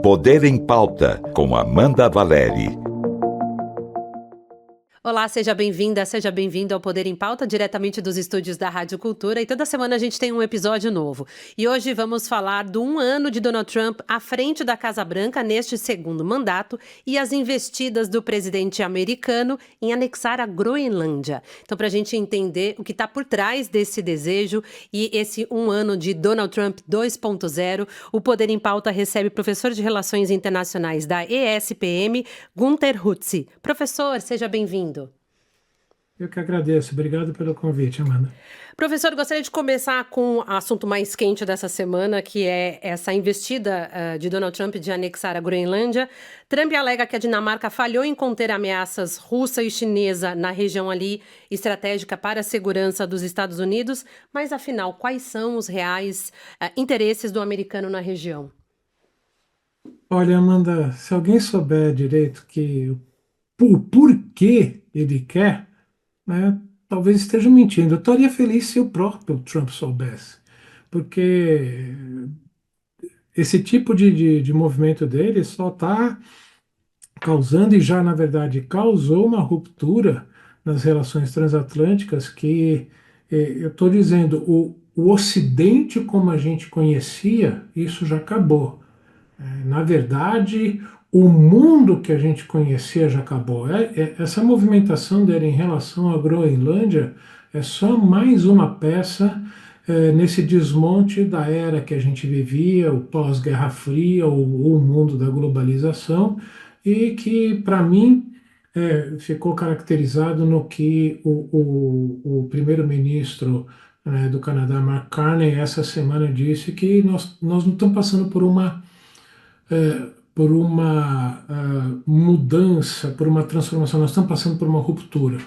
Poder em Pauta, com Amanda Valeri. Olá, seja bem-vinda, seja bem-vindo ao Poder em Pauta, diretamente dos estúdios da Rádio Cultura. E toda semana a gente tem um episódio novo. E hoje vamos falar do 1 ano de Donald Trump à frente da Casa Branca neste segundo mandato e as investidas do presidente americano em anexar a Groenlândia. Então, para a gente entender o que está por trás desse desejo e esse 1 ano de Donald Trump 2.0, o Poder em Pauta recebe o professor de Relações Internacionais da ESPM, Gunther Hutze. Professor, seja bem-vindo. Eu que agradeço. Obrigado pelo convite, Amanda. Professor, gostaria de começar com o assunto mais quente dessa semana, que é essa investida de Donald Trump de anexar a Groenlândia. Trump alega que a Dinamarca falhou em conter ameaças russa e chinesa na região ali estratégica para a segurança dos Estados Unidos. Mas, afinal, quais são os reais interesses do americano na região? Olha, Amanda, se alguém souber direito que o porquê ele quer, né, talvez esteja mentindo. Eu estaria feliz se o próprio Trump soubesse, porque esse tipo de movimento dele só está causando, e já na verdade causou, uma ruptura nas relações transatlânticas que, eu estou dizendo, o Ocidente como a gente conhecia, isso já acabou. Na verdade, o mundo que a gente conhecia já acabou. Essa movimentação dele em relação à Groenlândia é só mais uma peça nesse desmonte da era que a gente vivia, o pós-Guerra Fria, o mundo da globalização, e que, para mim, ficou caracterizado no que o primeiro-ministro do Canadá, Mark Carney, essa semana disse, que nós não estamos passando por uma mudança, por uma transformação, nós estamos passando por uma ruptura.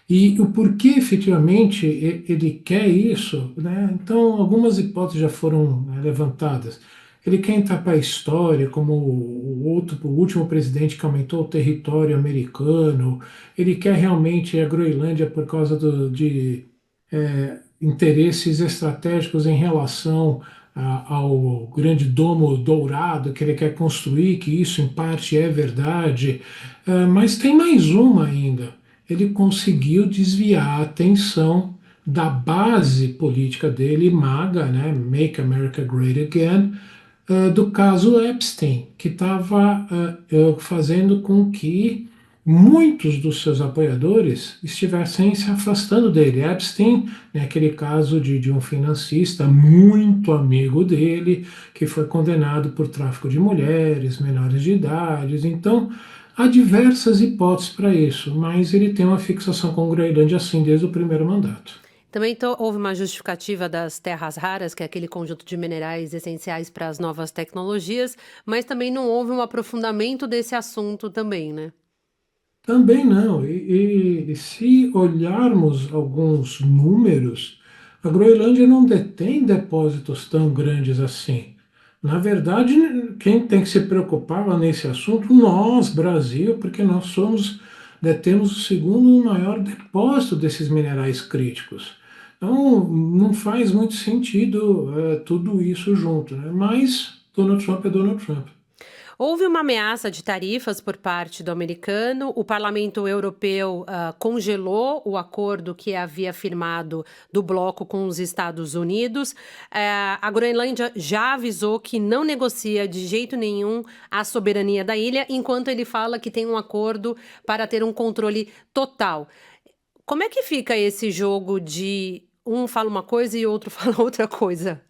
E o porquê efetivamente ele quer isso, né? Então, algumas hipóteses já foram levantadas. Ele quer entrar para a história como o último presidente que aumentou o território americano. Ele quer realmente a Groenlândia por causa de interesses estratégicos em relação ao grande domo dourado que ele quer construir, que isso em parte é verdade. Mas tem mais uma ainda. Ele conseguiu desviar a atenção da base política dele, MAGA, né, Make America Great Again, do caso Epstein, que estava fazendo com que muitos dos seus apoiadores estivessem se afastando dele. Epstein, né, aquele caso de um financista muito amigo dele, que foi condenado por tráfico de mulheres, menores de idade. Então, há diversas hipóteses para isso, mas ele tem uma fixação com Groenlândia assim desde o primeiro mandato. Também houve uma justificativa das terras raras, que é aquele conjunto de minerais essenciais para as novas tecnologias, mas também não houve um aprofundamento desse assunto também, né? Também não. E se olharmos alguns números, a Groenlândia não detém depósitos tão grandes assim. Na verdade, quem tem que se preocupar lá nesse assunto, nós, Brasil, porque detemos o segundo maior depósito desses minerais críticos. Então, não faz muito sentido tudo isso junto, né? Mas Donald Trump é Donald Trump. Houve uma ameaça de tarifas por parte do americano. O Parlamento Europeu congelou o acordo que havia firmado do bloco com os Estados Unidos. A Groenlândia já avisou que não negocia de jeito nenhum a soberania da ilha, enquanto ele fala que tem um acordo para ter um controle total. Como é que fica esse jogo de um fala uma coisa e outro fala outra coisa?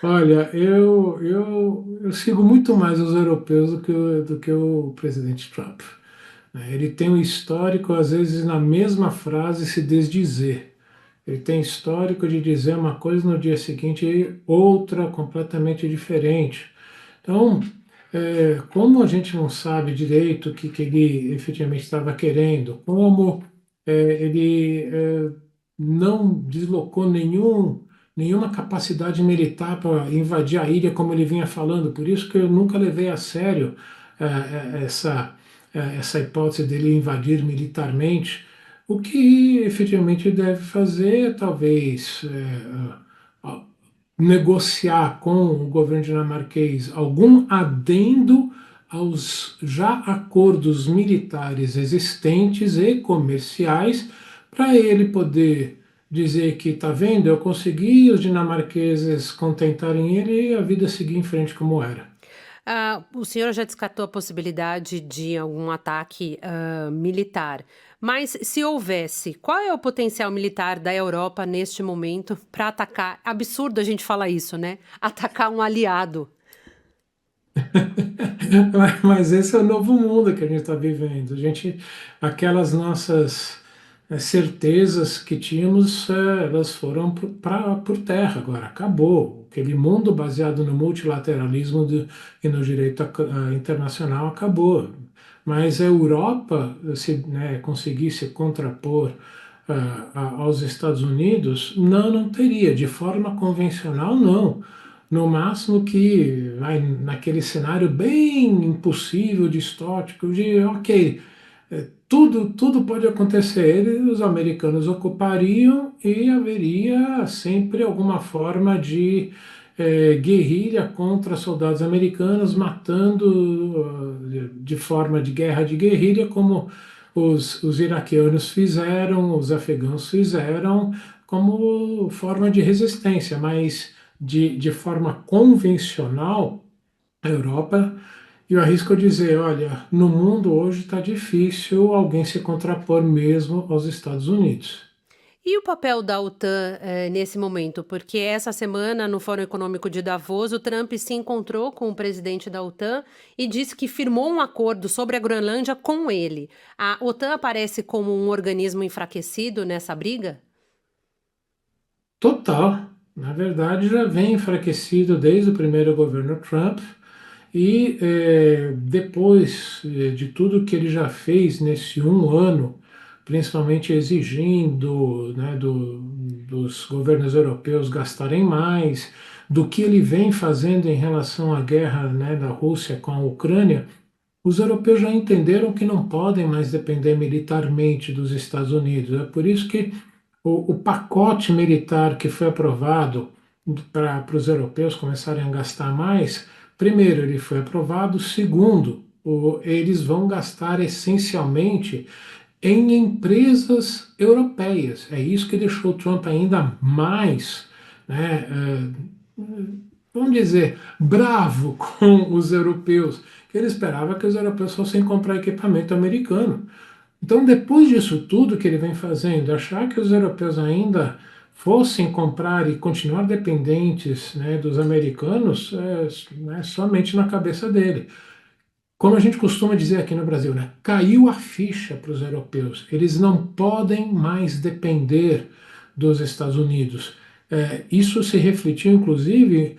Olha, eu sigo muito mais os europeus do que o presidente Trump, né? Ele tem um histórico, às vezes, na mesma frase se desdizer. Ele tem histórico de dizer uma coisa no dia seguinte e outra completamente diferente. Então, como a gente não sabe direito o que ele efetivamente estava querendo, como ele não deslocou nenhuma capacidade militar para invadir a ilha, como ele vinha falando, por isso que eu nunca levei a sério essa hipótese dele invadir militarmente. O que efetivamente deve fazer, talvez, negociar com o governo dinamarquês algum adendo aos já acordos militares existentes e comerciais, para ele poder dizer que, tá vendo, eu consegui os dinamarqueses contentarem ele e a vida seguir em frente como era. O senhor já descartou a possibilidade de algum ataque, militar, mas se houvesse, qual é o potencial militar da Europa neste momento para atacar? Absurdo a gente falar isso, né? Atacar um aliado. Mas esse é o novo mundo que a gente está vivendo. Aquelas nossas certezas que tínhamos, elas foram por terra agora, acabou. Aquele mundo baseado no multilateralismo e no direito internacional acabou. Mas a Europa, se, né, conseguisse contrapor aos Estados Unidos, não teria. De forma convencional, não. No máximo que vai naquele cenário bem impossível, distópico, de ok, tudo pode acontecer, os americanos ocupariam e haveria sempre alguma forma de guerrilha contra soldados americanos, matando de forma de guerra de guerrilha, como os iraquianos fizeram, os afegãos fizeram, como forma de resistência, mas de forma convencional, a Europa, eu arrisco dizer, olha, no mundo hoje está difícil alguém se contrapor mesmo aos Estados Unidos. E o papel da OTAN, nesse momento? Porque essa semana, no Fórum Econômico de Davos, o Trump se encontrou com o presidente da OTAN e disse que firmou um acordo sobre a Groenlândia com ele. A OTAN aparece como um organismo enfraquecido nessa briga? Total. Na verdade, já vem enfraquecido desde o primeiro governo Trump e depois de tudo que ele já fez nesse um ano, principalmente exigindo, né, dos governos europeus gastarem mais, do que ele vem fazendo em relação à guerra, né, da Rússia com a Ucrânia, os europeus já entenderam que não podem mais depender militarmente dos Estados Unidos. É por isso que o pacote militar que foi aprovado para os europeus começarem a gastar mais, primeiro, ele foi aprovado, segundo, eles vão gastar essencialmente em empresas europeias. É isso que deixou o Trump ainda mais, né, vamos dizer, bravo com os europeus, que ele esperava que os europeus fossem comprar equipamento americano. Então, depois disso tudo que ele vem fazendo, achar que os europeus ainda fossem comprar e continuar dependentes, né, dos americanos, né, somente na cabeça dele. Como a gente costuma dizer aqui no Brasil, né, caiu a ficha para os europeus. Eles não podem mais depender dos Estados Unidos. Isso se refletiu, inclusive,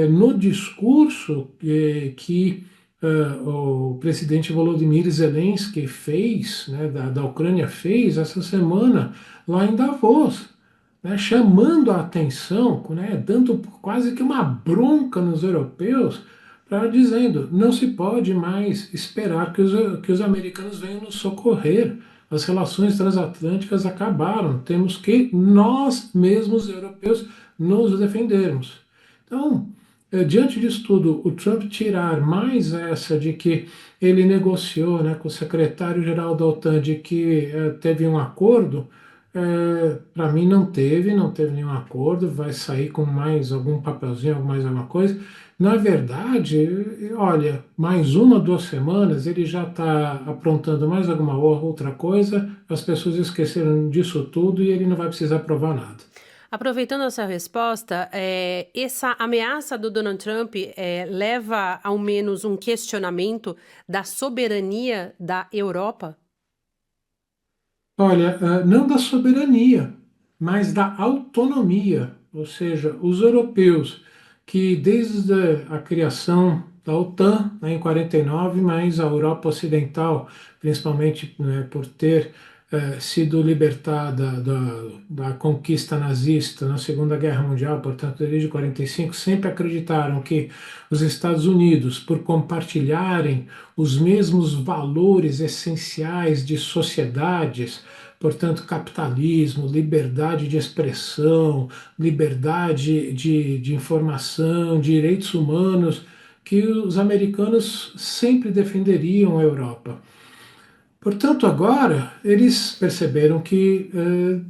no discurso o presidente Volodymyr Zelensky fez, né, da Ucrânia fez essa semana lá em Davos, né, chamando a atenção, né, dando quase que uma bronca nos europeus, dizendo não se pode mais esperar que os americanos venham nos socorrer. As relações transatlânticas acabaram, temos que nós mesmos, europeus, nos defendermos. Então, diante disso tudo, o Trump tirar mais essa de que ele negociou, né, com o secretário-geral da OTAN de que teve um acordo, para mim não teve nenhum acordo, vai sair com mais algum papelzinho, mais alguma coisa. Na verdade, olha, mais uma, 2 semanas, ele já está aprontando mais alguma outra coisa, as pessoas esqueceram disso tudo e ele não vai precisar provar nada. Aproveitando a sua resposta, essa ameaça do Donald Trump leva ao menos um questionamento da soberania da Europa? Olha, não da soberania, mas da autonomia, ou seja, os europeus que desde a criação da OTAN, né, em 49, mas a Europa Ocidental, principalmente, né, por ter sido libertada da conquista nazista na Segunda Guerra Mundial, portanto, desde 45, sempre acreditaram que os Estados Unidos, por compartilharem os mesmos valores essenciais de sociedades, portanto, capitalismo, liberdade de expressão, liberdade de informação, direitos humanos, que os americanos sempre defenderiam a Europa. Portanto, agora eles perceberam que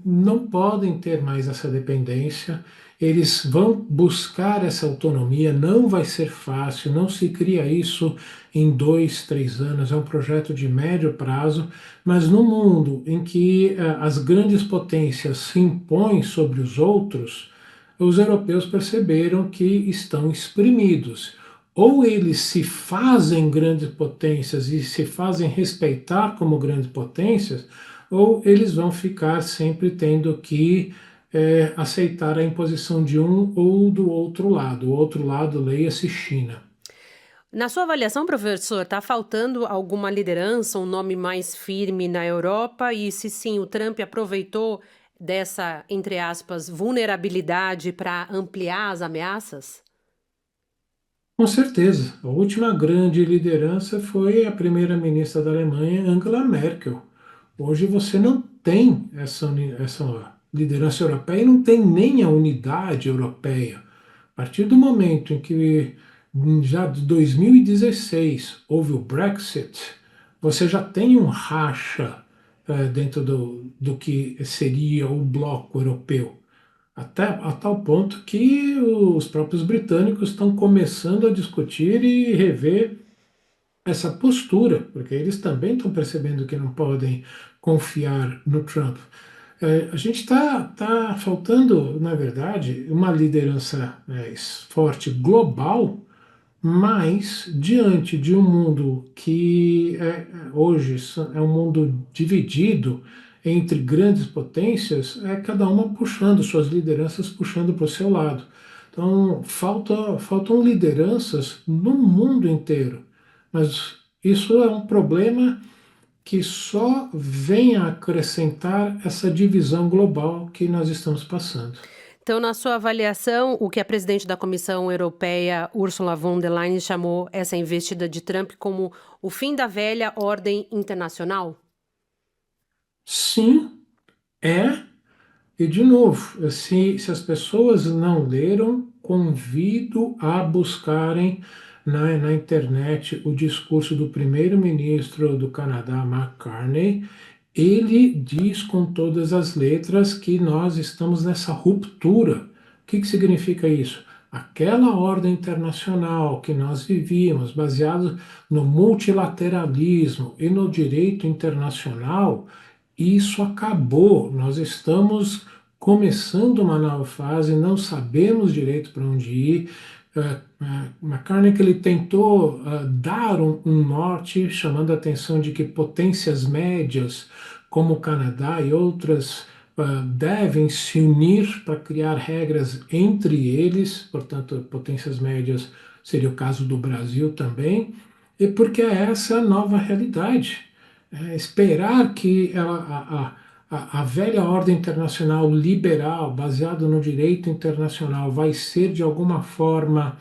não podem ter mais essa dependência, eles vão buscar essa autonomia, não vai ser fácil, não se cria isso em 2, 3 anos, é um projeto de médio prazo, mas no mundo em que as grandes potências se impõem sobre os outros, os europeus perceberam que estão exprimidos. Ou eles se fazem grandes potências e se fazem respeitar como grandes potências, ou eles vão ficar sempre tendo que aceitar a imposição de um ou do outro lado. O outro lado, leia-se China. Na sua avaliação, professor, está faltando alguma liderança, um nome mais firme na Europa? E se sim, o Trump aproveitou dessa, entre aspas, vulnerabilidade para ampliar as ameaças? Com certeza. A última grande liderança foi a primeira-ministra da Alemanha, Angela Merkel. Hoje você não tem essa liderança europeia e não tem nem a unidade europeia. A partir do momento em que, já de 2016, houve o Brexit, você já tem um racha dentro do que seria o bloco europeu. Até a tal ponto que os próprios britânicos estão começando a discutir e rever essa postura, porque eles também estão percebendo que não podem confiar no Trump. A gente tá faltando, na verdade, uma liderança forte global, mas diante de um mundo que hoje é um mundo dividido entre grandes potências, é cada uma puxando suas lideranças, puxando para o seu lado. Então, faltam lideranças no mundo inteiro. Mas isso é um problema que só vem a acrescentar essa divisão global que nós estamos passando. Então, na sua avaliação, o que a presidente da Comissão Europeia, Ursula von der Leyen, chamou essa investida de Trump como o fim da velha ordem internacional? Sim, é. E, de novo, se as pessoas não leram, convido a buscarem na internet o discurso do primeiro-ministro do Canadá, Mark Carney. Ele diz com todas as letras que nós estamos nessa ruptura. O que significa isso? Aquela ordem internacional que nós vivíamos, baseado no multilateralismo e no direito internacional, isso acabou. Nós estamos começando uma nova fase, não sabemos direito para onde ir. McCartney ele tentou dar um norte, chamando a atenção de que potências médias, como o Canadá e outras, devem se unir para criar regras entre eles, portanto, potências médias seria o caso do Brasil também, e porque essa é a nova realidade. Esperar que a velha ordem internacional liberal, baseada no direito internacional, vai ser de alguma forma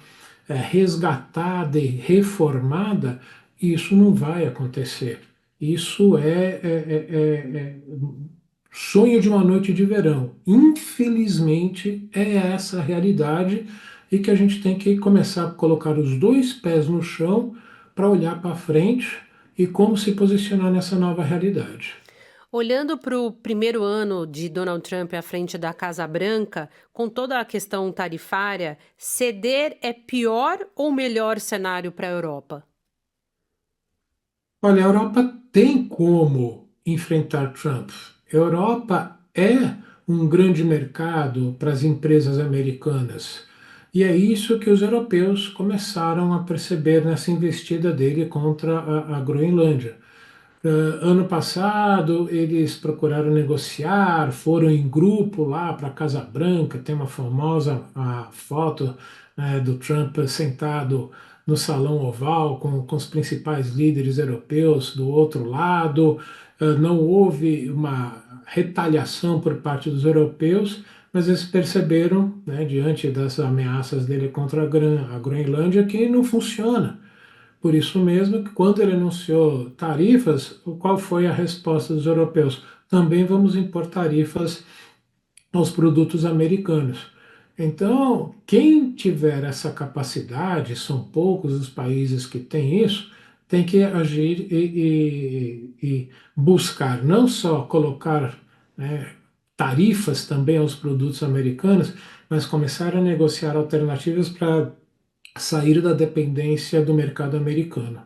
resgatada e reformada, isso não vai acontecer. Isso é sonho de uma noite de verão. Infelizmente, é essa a realidade e que a gente tem que começar a colocar os dois pés no chão para olhar para frente e como se posicionar nessa nova realidade. Olhando para o primeiro ano de Donald Trump à frente da Casa Branca, com toda a questão tarifária, ceder é pior ou melhor cenário para a Europa? Olha, a Europa tem como enfrentar Trump. A Europa é um grande mercado para as empresas americanas. E é isso que os europeus começaram a perceber nessa investida dele contra a Groenlândia. Ano passado, eles procuraram negociar, foram em grupo lá para a Casa Branca, tem uma famosa foto do Trump sentado no Salão Oval com os principais líderes europeus do outro lado. Não houve uma retaliação por parte dos europeus, mas eles perceberam, né, diante das ameaças dele contra a Groenlândia, que não funciona. Por isso mesmo, que quando ele anunciou tarifas, qual foi a resposta dos europeus? também vamos impor tarifas aos produtos americanos. Então, quem tiver essa capacidade, são poucos os países que têm isso, tem que agir e buscar não só colocar, né, tarifas também aos produtos americanos, mas começar a negociar alternativas para sair da dependência do mercado americano.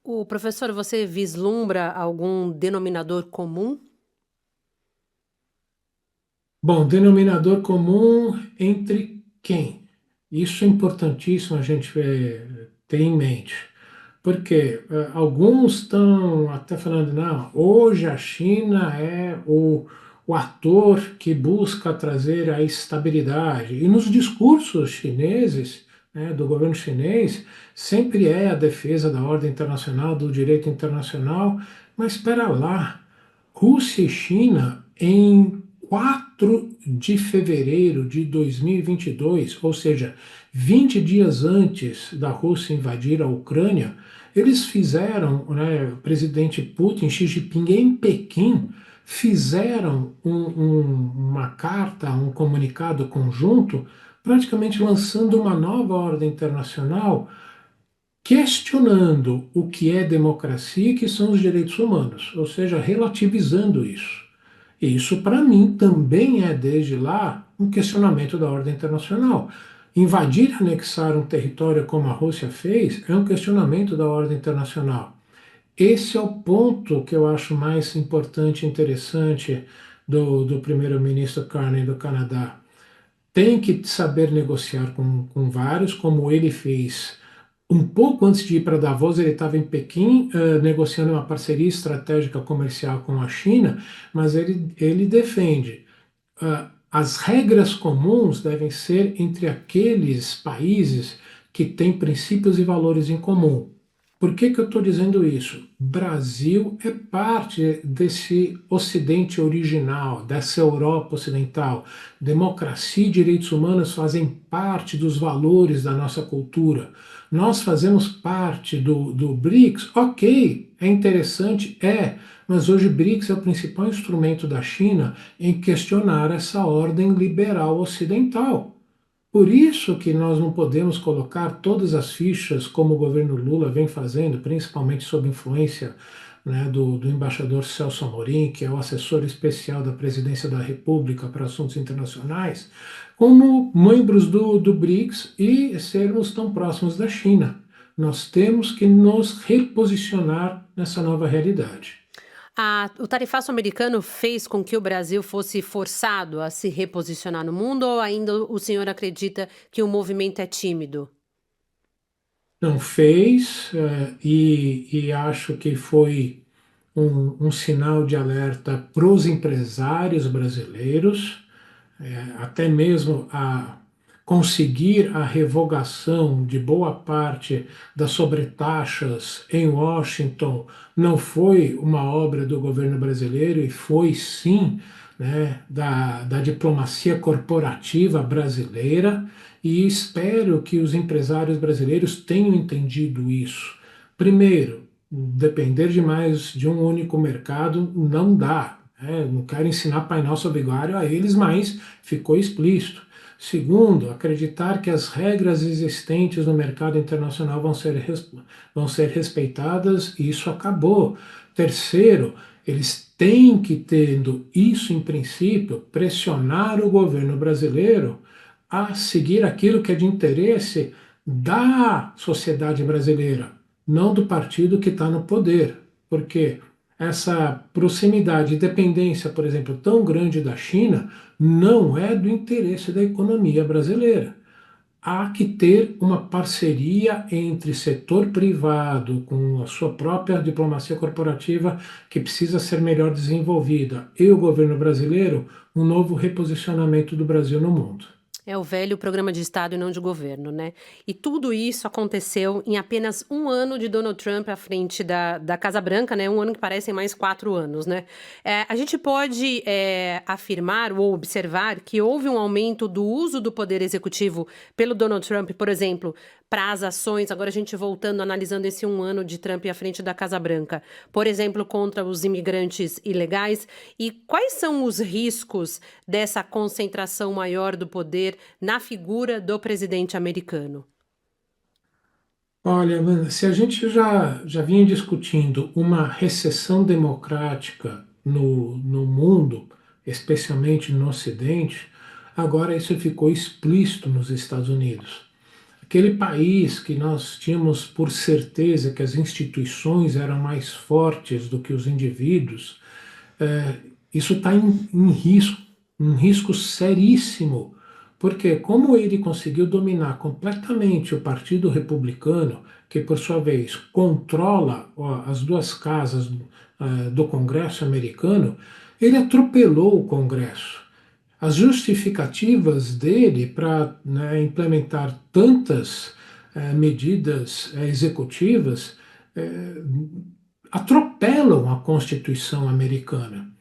O professor, você vislumbra algum denominador comum? Bom, denominador comum entre quem? Isso é importantíssimo a gente ter em mente, porque alguns estão até falando, não, hoje a China é o ator que busca trazer a estabilidade. E nos discursos chineses, né, do governo chinês, sempre é a defesa da ordem internacional, do direito internacional, mas espera lá, Rússia e China, em 4 de fevereiro de 2022, ou seja, 20 dias antes da Rússia invadir a Ucrânia, eles fizeram, né, o presidente Putin, Xi Jinping, em Pequim, fizeram uma carta, um comunicado conjunto, praticamente lançando uma nova ordem internacional, questionando o que é democracia e que são os direitos humanos, ou seja, relativizando isso. E isso, para mim, também é, desde lá, um questionamento da ordem internacional. Invadir e anexar um território como a Rússia fez é um questionamento da ordem internacional. Esse é o ponto que eu acho mais importante e interessante do primeiro-ministro Carney do Canadá. Tem que saber negociar com vários, como ele fez um pouco antes de ir para Davos. Ele estava em Pequim, negociando uma parceria estratégica comercial com a China, mas ele defende, as regras comuns devem ser entre aqueles países que têm princípios e valores em comum. Por que que eu estou dizendo isso? Brasil é parte desse Ocidente original, dessa Europa ocidental. Democracia e direitos humanos fazem parte dos valores da nossa cultura. Nós fazemos parte do BRICS, ok, é interessante, mas hoje BRICS é o principal instrumento da China em questionar essa ordem liberal ocidental. Por isso que nós não podemos colocar todas as fichas, como o governo Lula vem fazendo, principalmente sob influência, né, do embaixador Celso Amorim, que é o assessor especial da Presidência da República para Assuntos Internacionais, como membros do BRICS e sermos tão próximos da China. Nós temos que nos reposicionar nessa nova realidade. O tarifaço americano fez com que o Brasil fosse forçado a se reposicionar no mundo ou ainda o senhor acredita que o movimento é tímido? Não fez, e acho que foi um sinal de alerta para os empresários brasileiros, até mesmo a conseguir a revogação de boa parte das sobretaxas em Washington não foi uma obra do governo brasileiro e foi sim, né, da diplomacia corporativa brasileira, e espero que os empresários brasileiros tenham entendido isso. Primeiro, depender demais de um único mercado não dá. Não quero ensinar painel sobre vigário a eles, mas ficou explícito. Segundo, acreditar que as regras existentes no mercado internacional vão ser respeitadas, e isso acabou. Terceiro, eles têm que, tendo isso em princípio, pressionar o governo brasileiro a seguir aquilo que é de interesse da sociedade brasileira, não do partido que está no poder. Porque essa proximidade e dependência, por exemplo, tão grande da China, não é do interesse da economia brasileira. Há que ter uma parceria entre setor privado com a sua própria diplomacia corporativa, que precisa ser melhor desenvolvida, e o governo brasileiro, um novo reposicionamento do Brasil no mundo. É o velho programa de Estado e não de governo, né? E tudo isso aconteceu em apenas um ano de Donald Trump à frente da Casa Branca, né? Um ano que parecem mais 4 anos, né? A gente pode afirmar ou observar que houve um aumento do uso do poder executivo pelo Donald Trump, por exemplo, para as ações, agora a gente voltando, analisando esse um ano de Trump à frente da Casa Branca, por exemplo, contra os imigrantes ilegais, e quais são os riscos dessa concentração maior do poder na figura do presidente americano? Olha, Amanda, se a gente já vinha discutindo uma recessão democrática no mundo, especialmente no Ocidente, agora isso ficou explícito nos Estados Unidos. Aquele país que nós tínhamos por certeza que as instituições eram mais fortes do que os indivíduos, é, isso está em risco, um risco seríssimo, porque como ele conseguiu dominar completamente o Partido Republicano, que por sua vez controla as duas casas do Congresso americano, ele atropelou o Congresso. As justificativas dele para, né, implementar tantas medidas executivas eh, atropelam a Constituição americana.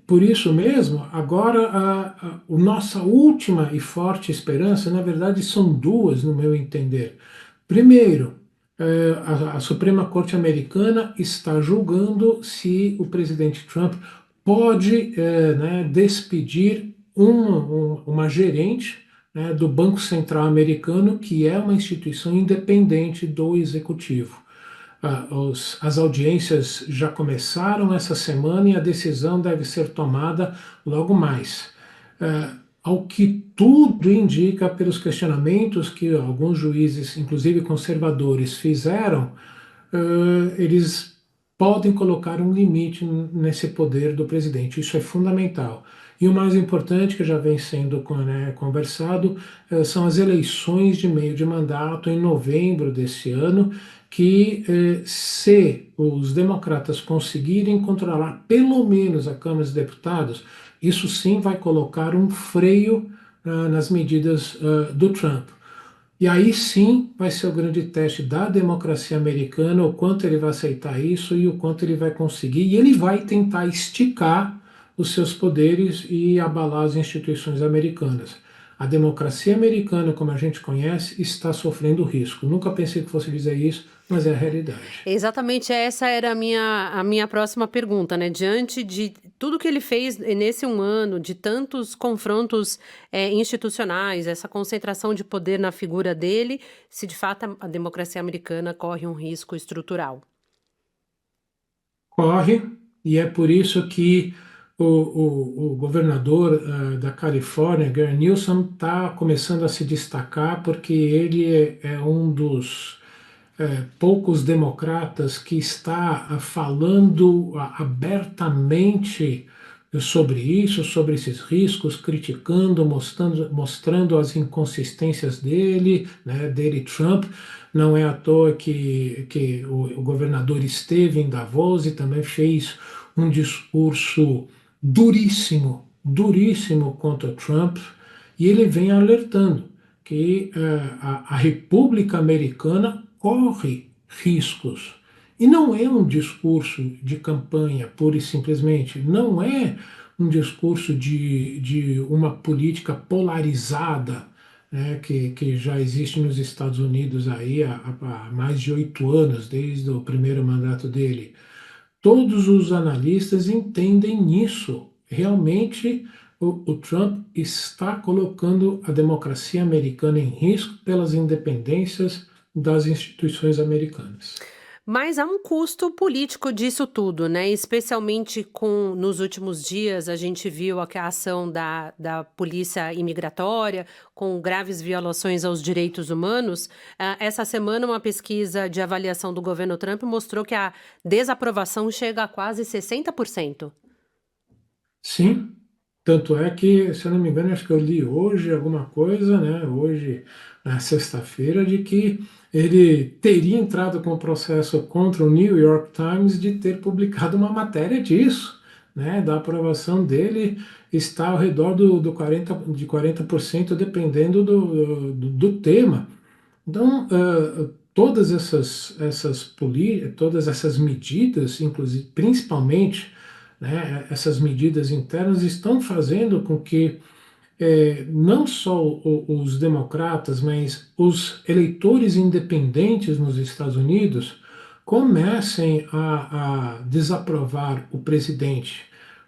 Por isso mesmo, agora a nossa última e forte esperança, na verdade, são duas, no meu entender. Primeiro, a Suprema Corte Americana está julgando se o presidente Trump pode, né, despedir uma gerente, né, do Banco Central Americano, que é uma instituição independente do executivo. As audiências já começaram essa semana e a decisão deve ser tomada logo mais. Ao que tudo indica, pelos questionamentos que alguns juízes, inclusive conservadores, fizeram, eles podem colocar um limite nesse poder do presidente. Isso é fundamental. E o mais importante, que já vem sendo, né, conversado, são as eleições de meio de mandato em novembro desse ano, que se os democratas conseguirem controlar pelo menos a Câmara dos Deputados, isso sim vai colocar um freio nas medidas do Trump. E aí sim vai ser o grande teste da democracia americana, o quanto ele vai aceitar isso e o quanto ele vai conseguir. E ele vai tentar esticar os seus poderes e abalar as instituições americanas. A democracia americana, como a gente conhece, está sofrendo risco. Nunca pensei que fosse dizer isso, mas é a realidade. Exatamente essa era a minha próxima pergunta, né? Diante de tudo que ele fez nesse um ano, de tantos confrontos institucionais, essa concentração de poder na figura dele, se de fato a democracia americana corre um risco estrutural. Corre, e é por isso que o governador da Califórnia, Gary Newsom, está começando a se destacar porque ele é um dos poucos democratas que está falando abertamente sobre isso, sobre esses riscos, criticando, mostrando as inconsistências dele, né, dele Trump. Não é à toa que o governador esteve em Davos e também fez um discurso duríssimo, duríssimo contra Trump, e ele vem alertando que a República Americana corre riscos. E não é um discurso de campanha, pura e simplesmente, não é um discurso de uma política polarizada, né, que já existe nos Estados Unidos aí há mais de 8 anos, desde o primeiro mandato dele. Todos os analistas entendem isso. Realmente, o Trump está colocando a democracia americana em risco pelas independências das instituições americanas. Mas há um custo político disso tudo, né? Especialmente nos últimos dias, a gente viu a ação da polícia imigratória com graves violações aos direitos humanos. Essa semana, uma pesquisa de avaliação do governo Trump mostrou que a desaprovação chega a quase 60%. Sim, tanto é que, se eu não me engano, acho que eu li hoje alguma coisa, né? Hoje, na sexta-feira, de que ele teria entrado com o processo contra o New York Times de ter publicado uma matéria disso, né? Da aprovação dele está ao redor de 40%, dependendo do tema. Então, todas essas medidas, inclusive, principalmente, né, essas medidas internas, estão fazendo com que não só os democratas, mas os eleitores independentes nos Estados Unidos comecem a desaprovar o presidente.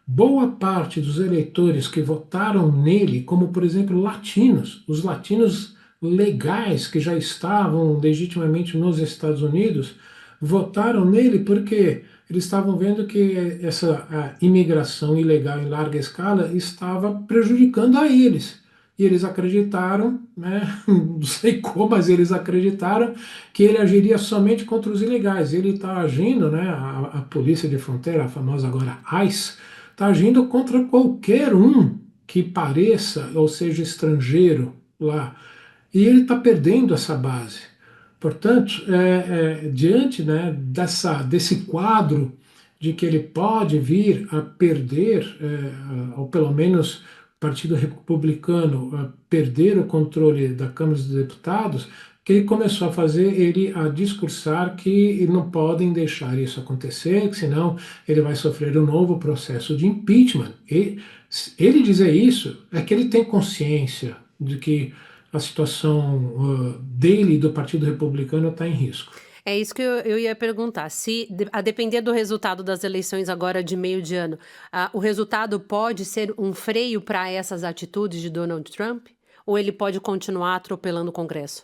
Boa parte dos eleitores que votaram nele, como por exemplo latinos, os latinos legais que já estavam legitimamente nos Estados Unidos, votaram nele porque eles estavam vendo que essa a imigração ilegal em larga escala estava prejudicando a eles. E eles acreditaram, né, não sei como, mas eles acreditaram que ele agiria somente contra os ilegais. Ele está agindo, né, a Polícia de Fronteira, a famosa agora ICE, está agindo contra qualquer um que pareça ou seja estrangeiro lá. E ele está perdendo essa base. Portanto, diante, né, desse quadro de que ele pode vir a perder, ou pelo menos o Partido Republicano a perder o controle da Câmara dos Deputados, que ele começou a fazer ele a discursar que não podem deixar isso acontecer, que senão ele vai sofrer um novo processo de impeachment. E ele dizer isso é que ele tem consciência de que a situação dele e do Partido Republicano está em risco. É isso que eu ia perguntar. Se, a depender do resultado das eleições agora de meio de ano, o resultado pode ser um freio para essas atitudes de Donald Trump? Ou ele pode continuar atropelando o Congresso?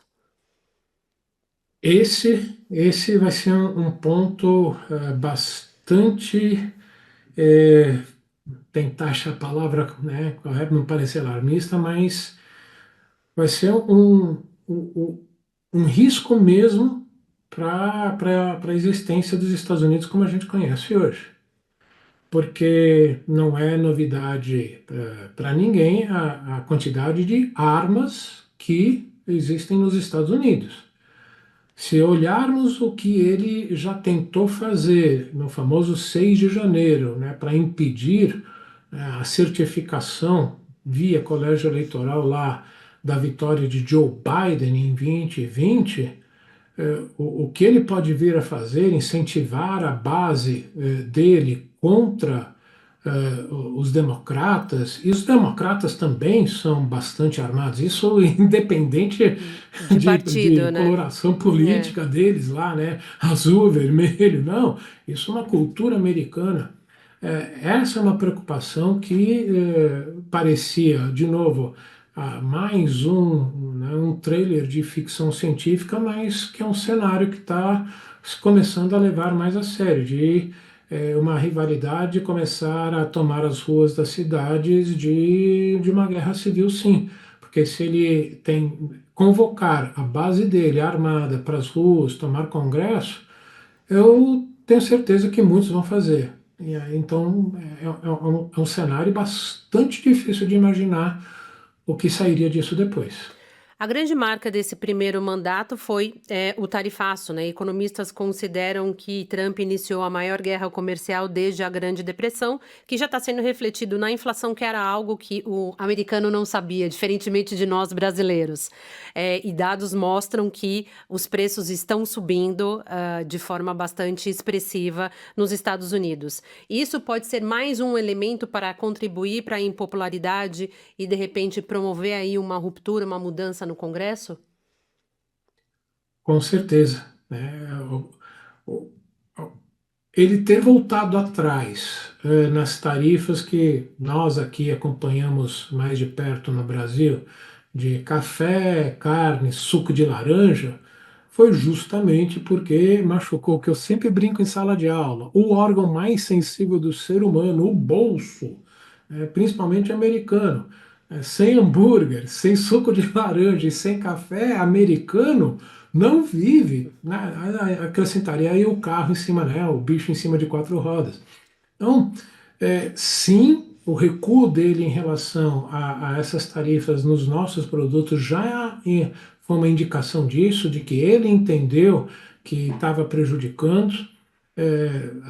Esse vai ser um ponto bastante, eh, tentar achar a palavra, né, correta, não parecer alarmista, mas vai ser um risco mesmo para a existência dos Estados Unidos como a gente conhece hoje. Porque não é novidade para ninguém a quantidade de armas que existem nos Estados Unidos. Se olharmos o que ele já tentou fazer no famoso 6 de janeiro, né, para impedir a certificação via colégio eleitoral lá da vitória de Joe Biden em 2020, o que ele pode vir a fazer, incentivar a base dele contra os democratas, e os democratas também são bastante armados, isso independente De de partido, né? coloração É. política deles lá, né? Azul, vermelho, não, isso é uma cultura americana. Essa é uma preocupação que parecia, de novo, mais né, um trailer de ficção científica, mas que é um cenário que está começando a levar mais a sério, de uma rivalidade começar a tomar as ruas das cidades de uma guerra civil, sim. Porque se ele tem convocar a base dele armada para as ruas, tomar congresso, eu tenho certeza que muitos vão fazer. E aí, então, é um cenário bastante difícil de imaginar o que sairia disso depois. A grande marca desse primeiro mandato foi o tarifaço, né? Economistas consideram que Trump iniciou a maior guerra comercial desde a Grande Depressão, que já está sendo refletido na inflação, que era algo que o americano não sabia, diferentemente de nós brasileiros. E dados mostram que os preços estão subindo de forma bastante expressiva nos Estados Unidos. Isso pode ser mais um elemento para contribuir para a impopularidade e, de repente, promover aí uma ruptura, uma mudança no Congresso? Com certeza, né? O- o- Ele ter voltado atrás nas tarifas que nós aqui acompanhamos mais de perto no Brasil, de café, carne, suco de laranja, foi justamente porque machucou, o que eu sempre brinco em sala de aula, o órgão mais sensível do ser humano, o bolso, principalmente americano. Sem hambúrguer, sem suco de laranja e sem café, americano não vive, né? Acrescentaria aí o carro em cima, né? O bicho em cima de quatro rodas. Então, sim, o recuo dele em relação a essas tarifas nos nossos produtos já foi uma indicação disso, de que ele entendeu que estava prejudicando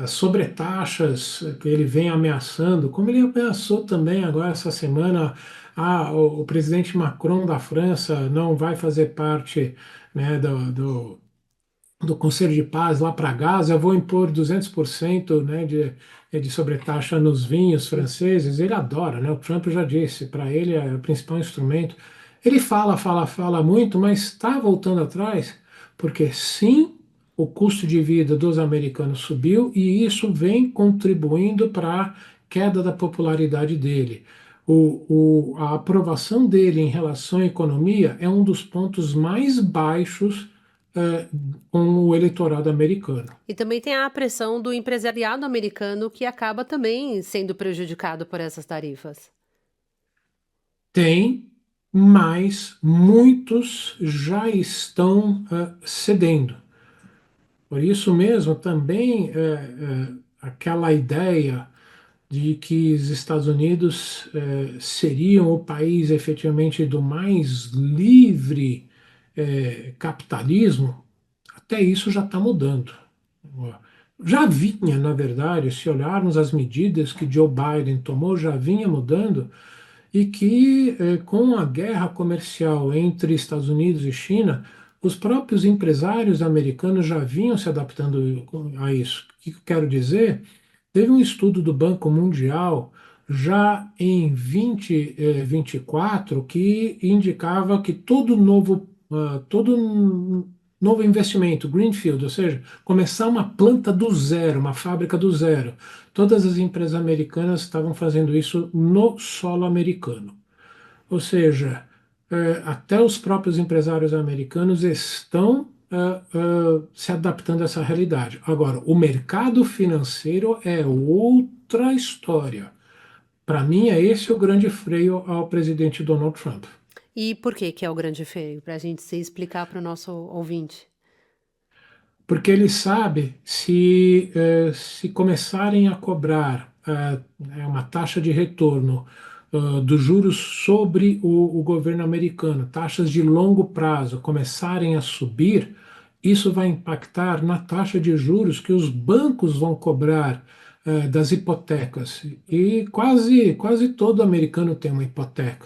as sobretaxas que ele vem ameaçando, como ele ameaçou também agora essa semana, o presidente Macron da França não vai fazer parte, né, do Conselho de Paz lá para Gaza, eu vou impor 200%, né, de sobretaxa nos vinhos franceses. Ele adora, né? O Trump já disse, para ele é o principal instrumento. Ele fala muito, mas está voltando atrás, porque sim, o custo de vida dos americanos subiu e isso vem contribuindo para a queda da popularidade dele. A aprovação dele em relação à economia é um dos pontos mais baixos é, com o eleitorado americano. E também tem a pressão do empresariado americano que acaba também sendo prejudicado por essas tarifas. Tem, mas muitos já estão cedendo. Por isso mesmo, também aquela ideia de que os Estados Unidos seriam o país efetivamente do mais livre capitalismo, até isso já está mudando. Já vinha, na verdade, se olharmos as medidas que Joe Biden tomou, já vinha mudando, e que com a guerra comercial entre Estados Unidos e China, os próprios empresários americanos já vinham se adaptando a isso. O que eu quero dizer? Teve um estudo do Banco Mundial já em 2024 que indicava que todo novo investimento, greenfield, ou seja, começar uma planta do zero, uma fábrica do zero, todas as empresas americanas estavam fazendo isso no solo americano. Ou seja, até os próprios empresários americanos estão se adaptando a essa realidade. Agora, o mercado financeiro é outra história. Para mim, é esse o grande freio ao presidente Donald Trump. E por que que é o grande feio? Para a gente se explicar para o nosso ouvinte. Porque ele sabe se começarem a cobrar uma taxa de retorno dos juros sobre o governo americano, taxas de longo prazo começarem a subir, isso vai impactar na taxa de juros que os bancos vão cobrar das hipotecas. E quase todo americano tem uma hipoteca.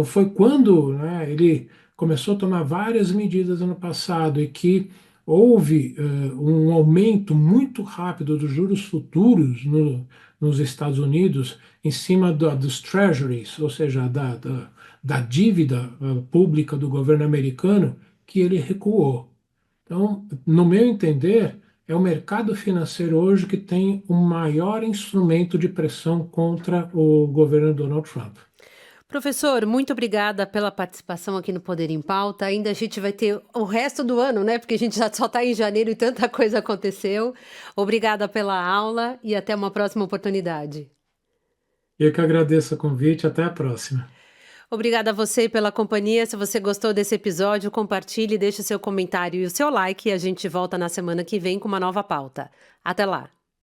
Foi quando, né, ele começou a tomar várias medidas ano passado e que houve um aumento muito rápido dos juros futuros nos Estados Unidos em cima dos treasuries, ou seja, da dívida pública do governo americano, que ele recuou. Então, no meu entender, é o mercado financeiro hoje que tem o maior instrumento de pressão contra o governo Donald Trump. Professor, muito obrigada pela participação aqui no Poder em Pauta. Ainda a gente vai ter o resto do ano, né? Porque a gente já só está em janeiro e tanta coisa aconteceu. Obrigada pela aula e até uma próxima oportunidade. Eu que agradeço o convite, até a próxima. Obrigada a você pela companhia. Se você gostou desse episódio, compartilhe, deixe seu comentário e o seu like. E a gente volta na semana que vem com uma nova pauta. Até lá!